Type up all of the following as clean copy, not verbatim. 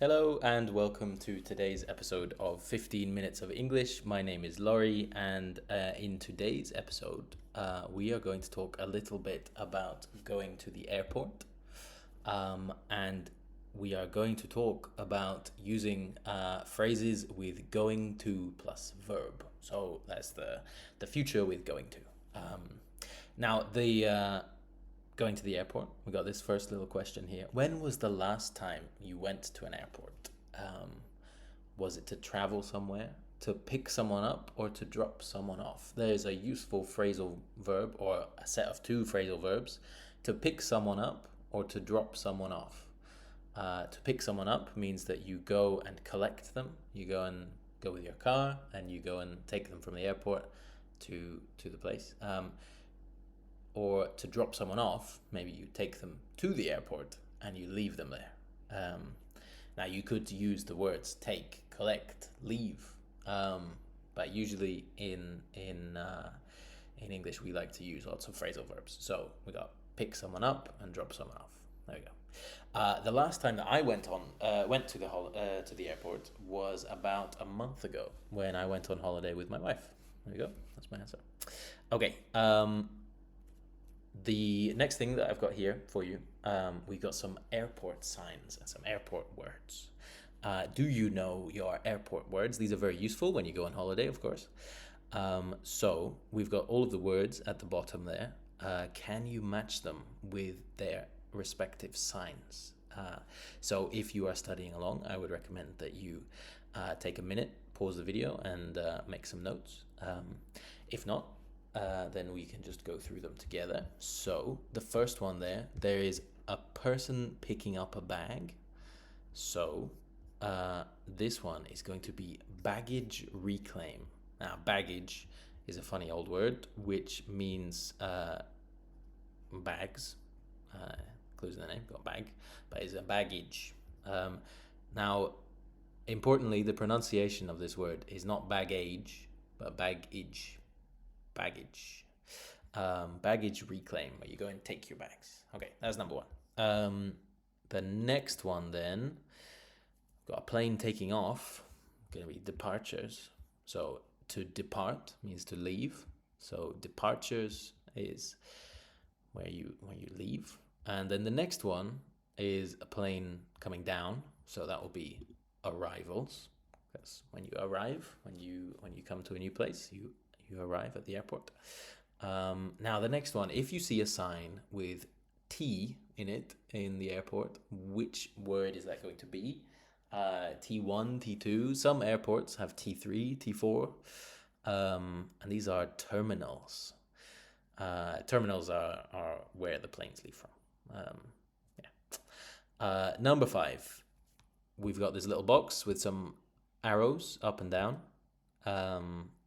Hello and welcome to today's episode of 15 Minutes of English. My name is Laurie, and in today's episode, we are going to talk a little bit about going to the airport, and we are going to talk about using phrases with going to plus verb. So that's the future with going to. Now, the going to the airport, we got this first little question here. When was the last time you went to an airport? Was it to travel somewhere, to pick someone up, or to drop someone off? There's a useful phrasal verb, or a set of two phrasal verbs, to pick someone up or to drop someone off. To pick someone up means that you go and collect them. You go with your car and you go and take them from the airport to the place. Or to drop someone off, maybe you take them to the airport and you leave them there. Now you could use the words take, collect, leave, but usually in English we like to use lots of phrasal verbs. So we got pick someone up and drop someone off. There we go. The last time that I went to the airport was about a month ago when I went on holiday with my wife. There you go. That's my answer. Okay. The next thing that I've got here for you, we got some airport signs and some airport words. Do you know your airport words? These are very useful when you go on holiday, of course. So we've got all of the words at the bottom there. Can you match them with their respective signs? So if you are studying along, I would recommend that you take a minute, pause the video, and make some notes. If not, then we can just go through them together. So the first one there is a person picking up a bag. So this one is going to be baggage reclaim. Now, baggage is a funny old word which means bags. Includes in the name, got bag, but it's a baggage. Now, importantly, the pronunciation of this word is not baggage, but baggage. Baggage. Baggage reclaim, where you go and take your bags. Okay, that's number one. The next one then, got a plane taking off, gonna be departures. So to depart means to leave. So departures is where you leave. And then the next one is a plane coming down. So that will be arrivals. Because when you arrive, when you come to a new place, you arrive at the airport. Now the next one, if you see a sign with T in it in the airport, which word is that going to be? T1, T2. Some airports have T3, T4, and these are terminals. Terminals are where the planes leave from. Number 5, we've got this little box with some arrows up and down.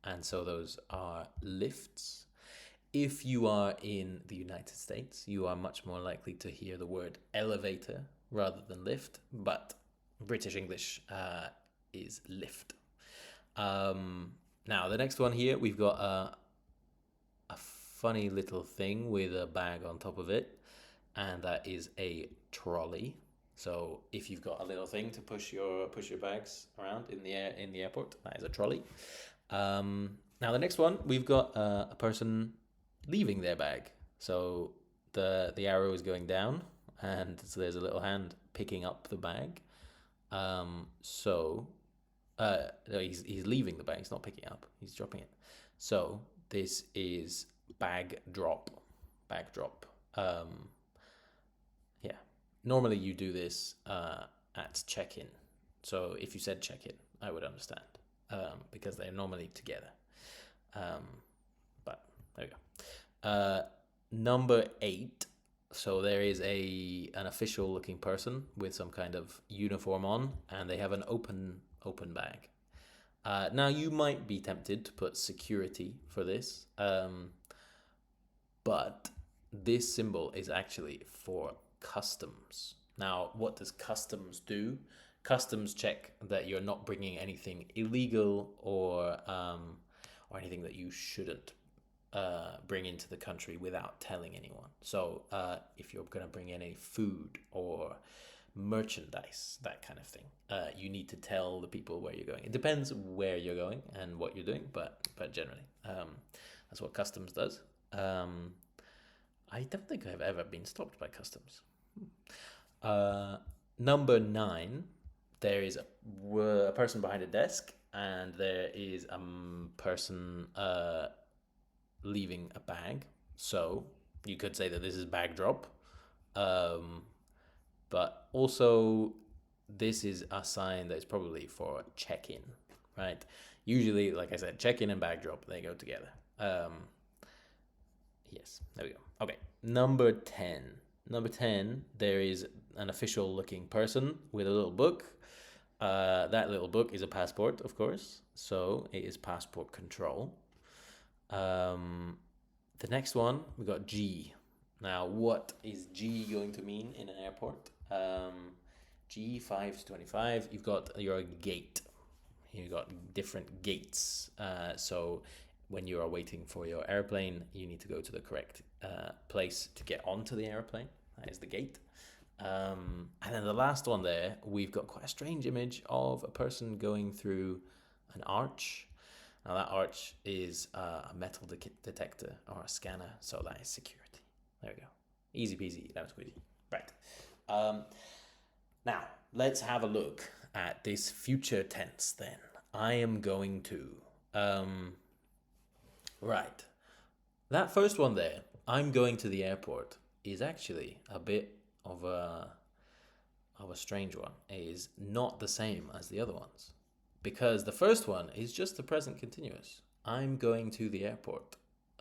And so those are lifts. If you are in the United States, you are much more likely to hear the word elevator rather than lift, but British English is lift. Now, the next one here, we've got a funny little thing with a bag on top of it, and that is a trolley. So if you've got a little thing to push your bags around in the airport, that is a trolley. Now the next one, we've got a person leaving their bag. So the arrow is going down, and so there's a little hand picking up the bag. No, he's leaving the bag. He's not picking it up. He's dropping it. So this is bag drop. Bag drop. Yeah. Normally you do this at check-in. So if you said check-in, I would understand. Because they're normally together. But there we go. Number 8. So there is an official looking person with some kind of uniform on, and they have an open bag. Now you might be tempted to put security for this, but this symbol is actually for customs. Now, what does customs do? Customs check that you're not bringing anything illegal or anything that you shouldn't bring into the country without telling anyone. So if you're going to bring in any food or merchandise, that kind of thing. You need to tell the people where you're going. It depends where you're going and what you're doing, but generally, that's what customs does. I don't think I've ever been stopped by customs. Number 9, there is a person behind a desk, and there is a person leaving a bag. So you could say that this is bag drop. But also, this is a sign that is probably for check-in, right? Usually, like I said, check-in and bag drop, they go together. Yes, there we go. Okay, number 10. Number 10, there is an official looking person with a little book. That little book is a passport, of course. So it is passport control. The next one, we got G. Now, what is G going to mean in an airport? G5 to 25, you've got your gate. You've got different gates. So when you are waiting for your airplane, you need to go to the correct place to get onto the airplane. That is the gate. And then the last one there, we've got quite a strange image of a person going through an arch. Now that arch is a metal detector or a scanner, so that is security. There we go. Easy peasy, lemon squeezy. Right. Now, let's have a look at this future tense then. I am going to. Right. That first one there, I'm going to the airport, is actually a bit of a strange one. It is not the same as the other ones. Because the first one is just the present continuous. I'm going to the airport.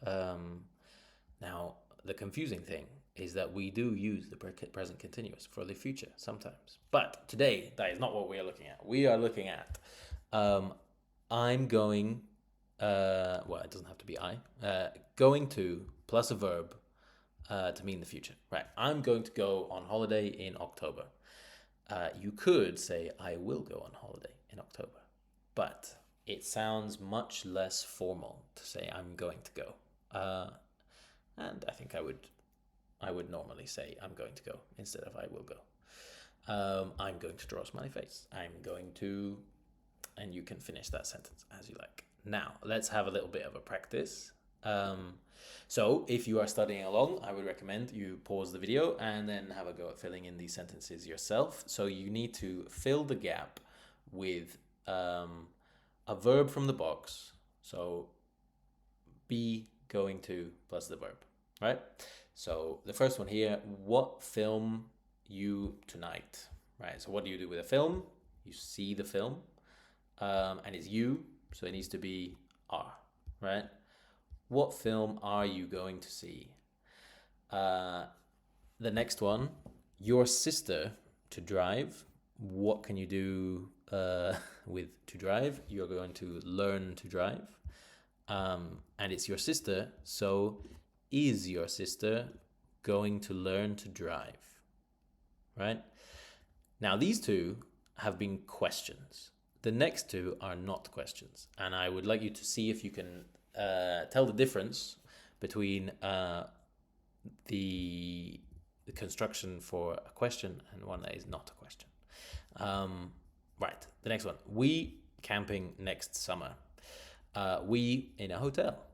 Now, the confusing thing is that we do use the present continuous for the future sometimes. But today, that is not what we are looking at. We are looking at I'm going, well, it doesn't have to be I, going to plus a verb to mean the future. Right, I'm going to go on holiday in October. You could say I will go on holiday in October. But it sounds much less formal to say I'm going to go. And I think I would normally say I'm going to go instead of I will go. I'm going to draw a smiley face. I'm going to, and you can finish that sentence as you like. Now, let's have a little bit of a practice. So if you are studying along, I would recommend you pause the video and then have a go at filling in these sentences yourself. So you need to fill the gap with a verb from the box. So be going to plus the verb, right? So the first one here, what film you tonight, right? So what do you do with a film? You see the film, and it's you, so it needs to be are, right? What film are you going to see? The next one, your sister to drive. What can you do with to drive? You're going to learn to drive. And it's your sister, so is your sister going to learn to drive? Right? Now, these two have been questions. The next two are not questions. And I would like you to see if you can tell the difference between the construction for a question and one that is not a question. Right, the next one. We camping next summer. We in a hotel.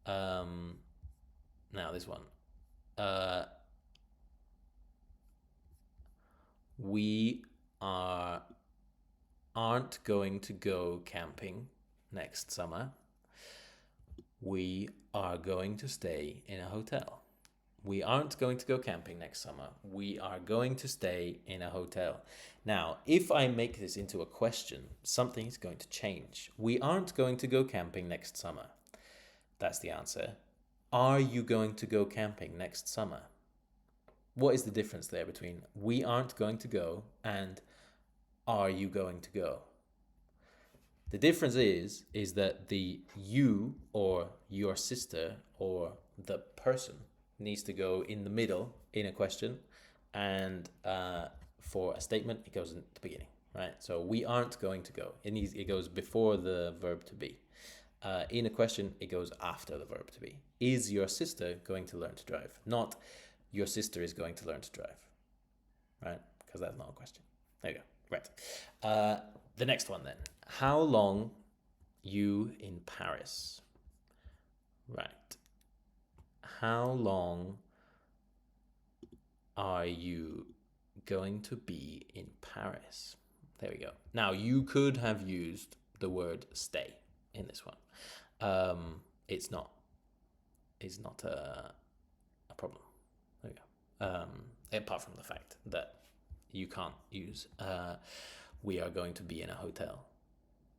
Now this one. We aren't going to go camping next summer. We are going to stay in a hotel. We aren't going to go camping next summer. We are going to stay in a hotel. Now, if I make this into a question, something is going to change. We aren't going to go camping next summer. That's the answer. Are you going to go camping next summer? What is the difference there between we aren't going to go and are you going to go? The difference is that the you or your sister or the person needs to go in the middle in a question, and for a statement it goes in the beginning, right? So we aren't going to go. It goes before the verb to be. In a question it goes after the verb to be. Is your sister going to learn to drive? Not your sister is going to learn to drive, right? because that's not a question. There you go. Right. The next one then. How long you in Paris? Right. How long are you going to be in Paris? There we go. Now, you could have used the word stay in this one. It's not a problem. There we go. Apart from the fact that you can't use we are going to be in a hotel.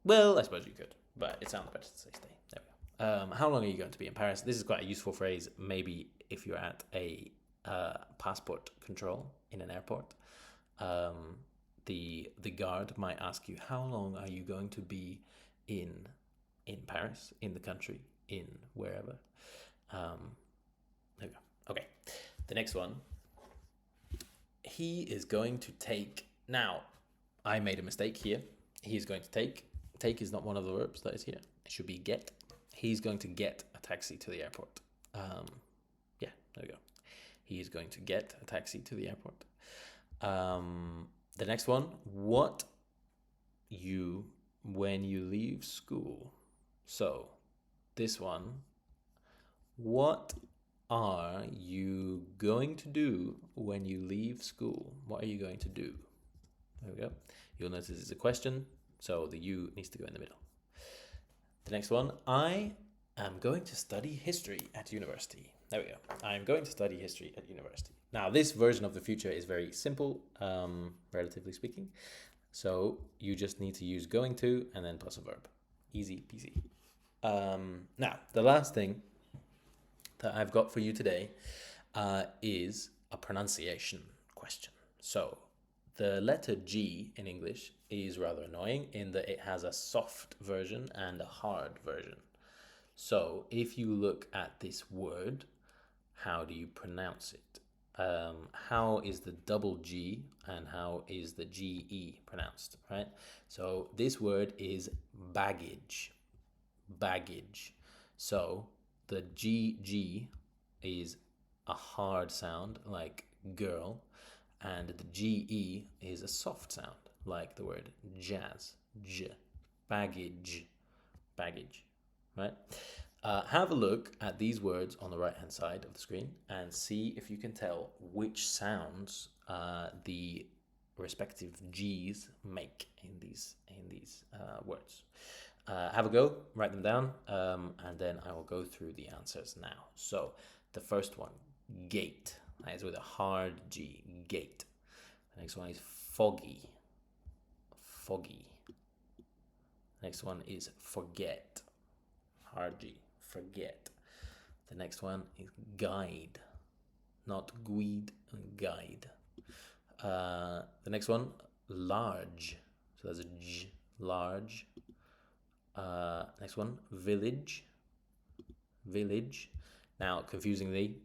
Well, I suppose you could, but it sounds better to say stay. There we go. How long are you going to be in Paris? This is quite a useful phrase, maybe if you're at a passport control in an airport. The guard might ask you, how long are you going to be in Paris, in the country, in wherever. There we go. Okay, the next one. He is going to take. Now, I made a mistake here. He is going to take. Take is not one of the verbs that is here. It should be get. He's going to get a taxi to the airport. Yeah, there we go. He is going to get a taxi to the airport. The next one. What you when you leave school. So, this one. What are you going to do when you leave school? What are you going to do? There we go. You'll notice it's a question, so the you needs to go in the middle. The next one, I am going to study history at university. There we go. I am going to study history at university. Now, this version of the future is very simple, relatively speaking. So you just need to use going to and then plus a verb. Easy peasy. Now, the last thing that I've got for you today is a pronunciation question. So the letter G in English is rather annoying in that it has a soft version and a hard version. So if you look at this word, how do you pronounce it? How is the double G and how is the GE pronounced, right? So this word is baggage. Baggage. So the GG is a hard sound like girl, and the GE is a soft sound like the word jazz. J. Baggage. Baggage. Right? Have a look at these words on the right hand side of the screen and see if you can tell which sounds the respective G's make in these words. Have a go, write them down, and then I will go through the answers now. So the first one, gate. That is with a hard G, gate. The next one is foggy. Foggy. Next one is forget. Hard G, forget. The next one is guide. Not guide, guide. The next one, large. So that's a G, large. Next one, village. Village. Now, confusingly,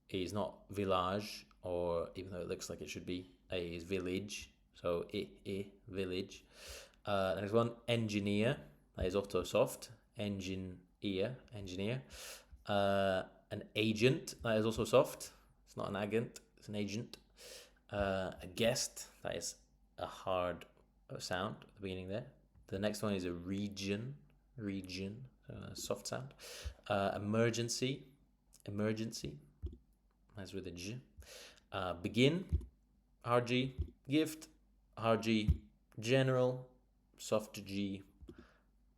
it is not village, or even though it looks like it should be, it is village. So, village. Next one, engineer. That is also soft. Engineer. An agent. That is also soft. It's not an agent. It's an agent. A guest. That is a hard sound at the beginning there. The next one is a region. Region. Soft sound. Emergency. Emergency. That's with a G. Begin. Hard G. Gift. Hard G. General. Soft G.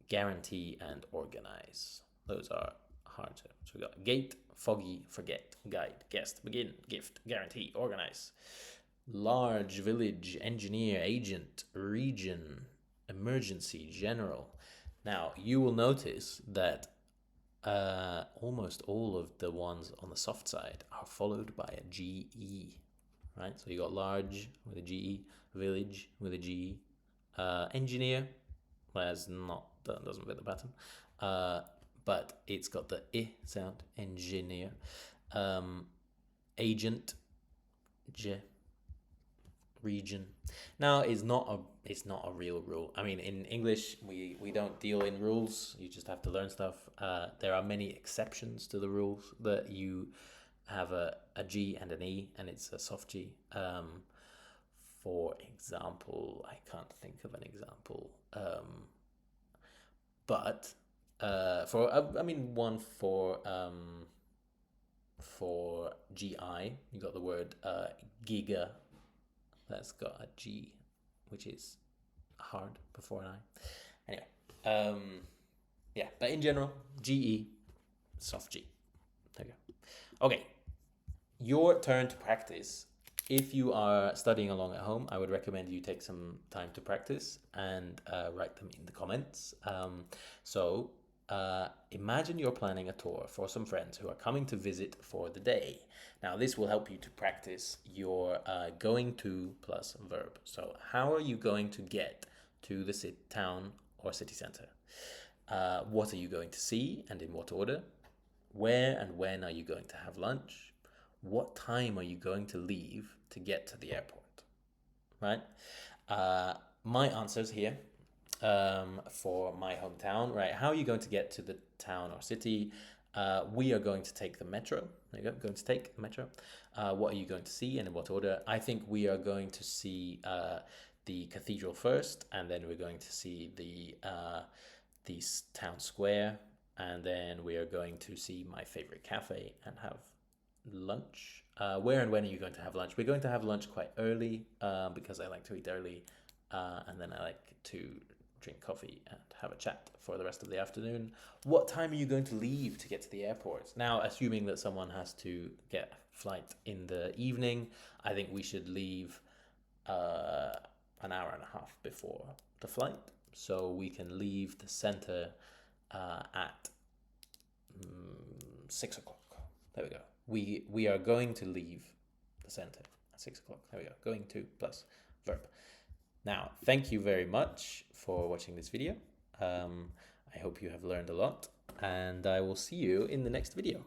Guarantee and organize. Those are hard to. So we got gate, foggy, forget, guide, guest, begin, gift, guarantee, organize. Large, village, engineer, agent, region, emergency, general. Now, you will notice that almost all of the ones on the soft side are followed by a GE, right? So you got large with a GE, village with a GE, engineer, that doesn't fit the pattern, but it's got the I sound, engineer, agent, J, region. Now, it's not a real rule. I mean, in English, we don't deal in rules. You just have to learn stuff. There are many exceptions to the rules that you have a G and an E, and it's a soft G. For example, I can't think of an example. But for I mean one for GI, you got the word giga. That's got a G, which is hard before an I. Anyway, yeah, but in general, GE, soft G. There you go. Okay, your turn to practice. If you are studying along at home, I would recommend you take some time to practice and write them in the comments. Imagine you're planning a tour for some friends who are coming to visit for the day. Now, this will help you to practice your going to plus verb. So, how are you going to get to the town or city center? What are you going to see and in what order? Where and when are you going to have lunch? What time are you going to leave to get to the airport? Right? My answers here for my hometown, right? How are you going to get to the town or city? We are going to take the metro. There you go, going to take the metro. What are you going to see and in what order? I think we are going to see the cathedral first, and then we're going to see the town square, and then we are going to see my favorite cafe and have lunch. Where and when are you going to have lunch? We're going to have lunch quite early because I like to eat early, and then I like to drink coffee and have a chat for the rest of the afternoon. What time are you going to leave to get to the airport? Now, assuming that someone has to get a flight in the evening, I think we should leave an hour and a half before the flight, so we can leave the center at 6 o'clock. There we go. We are going to leave the center at 6 o'clock. There we go. Going to plus verb. Now, thank you very much for watching this video. I hope you have learned a lot, and I will see you in the next video.